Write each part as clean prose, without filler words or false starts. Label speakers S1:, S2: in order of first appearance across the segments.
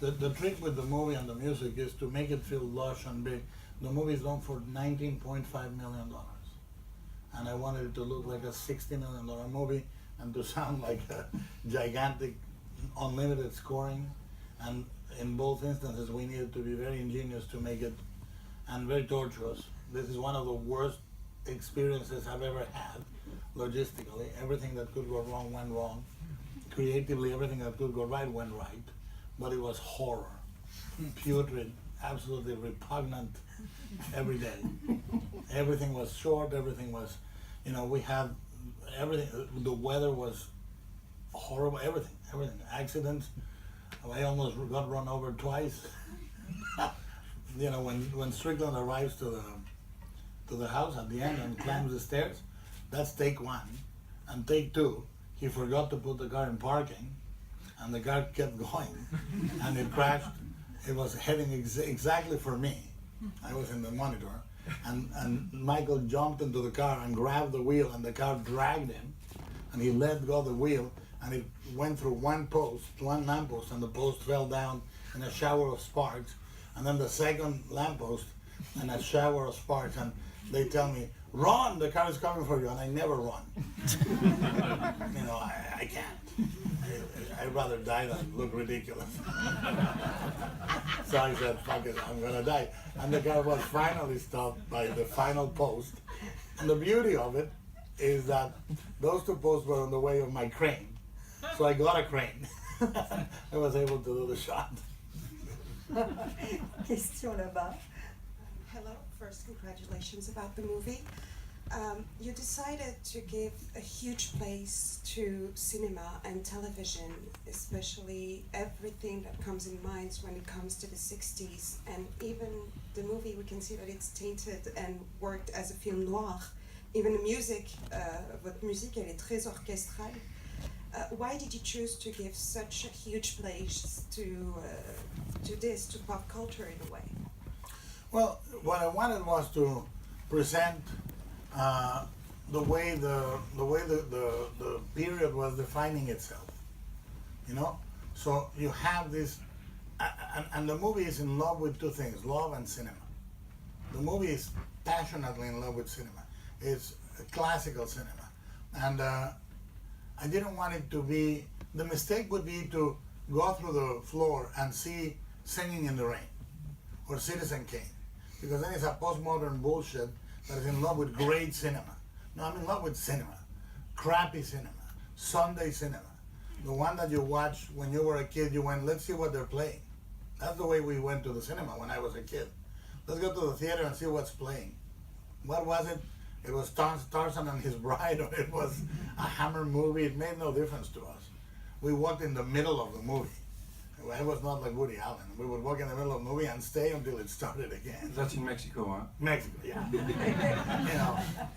S1: The trick with the movie and the music is to make it feel lush and big. The movie is done for $19.5 million. And I wanted it to look like a $60 million movie and to sound like a gigantic, unlimited scoring. And in both instances, we needed to be very ingenious to make it, and very tortuous. This is one of the worst experiences I've ever had, logistically. Everything that could go wrong went wrong. Creatively, everything that could go right went right. But it was horror, putrid, absolutely repugnant every day. Everything was short, everything was, we had everything, the weather was horrible, everything. Accidents, I almost got run over twice. When Strickland arrives to the house at the end and climbs the stairs, that's take one. And take two, he forgot to put the car in parking, and the car kept going, and it crashed. It was heading exactly for me. I was in the monitor, and Michael jumped into the car and grabbed the wheel, and the car dragged him, and he let go of the wheel, and it went through one lamppost, and the post fell down in a shower of sparks, and then the second lamppost, and a shower of sparks, and they tell me, "Run, the car is coming for you," and I never run. I can't. I'd rather die than look ridiculous. So I said, fuck it, I'm gonna die. And the car was finally stopped by the final post. And the beauty of it is that those two posts were on the way of my crane. So I got a crane. I was able to do the shot.
S2: Question là-bas.
S3: Hello, first congratulations about the movie. You decided to give a huge place to cinema and television, especially everything that comes in mind when it comes to the 60s. And even the movie, we can see that it's tainted and worked as a film noir. Even the music, votre musique, elle est très orchestrale. Why did you choose to give such a huge place to this, to pop culture in a way?
S1: Well, what I wanted was to present the way the period was defining itself, So you have this, and the movie is in love with two things: love and cinema. The movie is passionately in love with cinema. It's classical cinema, and I didn't want it to be. The mistake would be to go through the floor and see Singing in the Rain or Citizen Kane, because then it's a postmodern bullshit that is in love with great cinema. No, I'm in love with cinema. Crappy cinema. Sunday cinema. The one that you watched when you were a kid, you went, let's see what they're playing. That's the way we went to the cinema when I was a kid. Let's go to the theater and see what's playing. What was it? It was Tarzan and His Bride, or it was a Hammer movie. It made no difference to us. We walked in the middle of the movie. I was not like Woody Allen. We would walk in the middle of the movie and stay until it started again.
S4: That's in Mexico, huh?
S1: Mexico, yeah.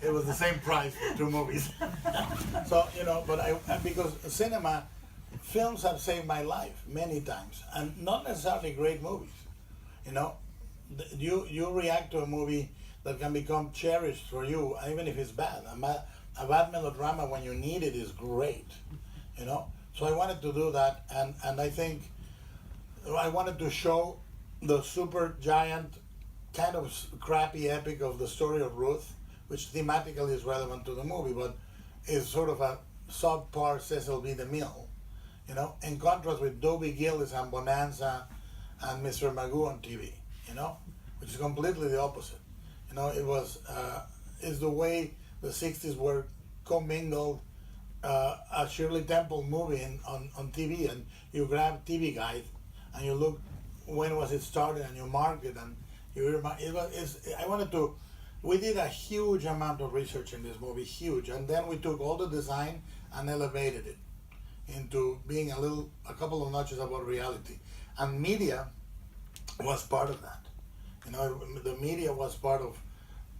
S1: It was the same price for two movies. So, but because cinema, films have saved my life many times, and not necessarily great movies. You react to a movie that can become cherished for you, even if it's bad. A bad melodrama when you need it is great, So I wanted to do that, and I think I wanted to show the super giant, kind of crappy epic of the story of Ruth, which thematically is relevant to the movie, but is sort of a subpar Cecil B. DeMille, in contrast with Dobie Gillis and Bonanza and Mr. Magoo on TV, which is completely the opposite. It was, is the way the 60s were commingled, a Shirley Temple movie on TV, and you grab TV Guide, and you look when was it started, and you mark it, and we did a huge amount of research in this movie, huge, and then we took all the design and elevated it into being a couple of notches above reality. And media was part of that. The media was part of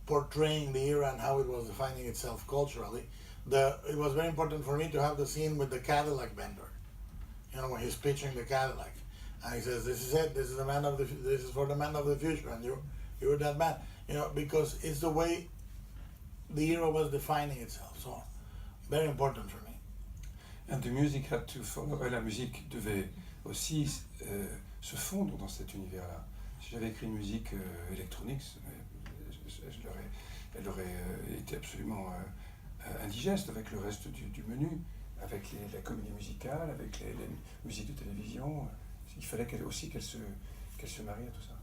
S1: portraying the era and how it was defining itself culturally. It was very important for me to have the scene with the Cadillac vendor, when he's pitching the Cadillac. And he says, "This is it. This is this is for the man of the future, and you're that man." Because it's the way the era was defining itself. So, very important for me.
S4: And the music had to follow. La musique devait aussi
S2: se fondre dans cet univers-là. Si j'avais écrit une musique électronique, elle aurait été absolument indigeste avec le reste du menu, avec la comédie musicale, avec les musiques de télévision. Il fallait qu'elle se marie à tout ça.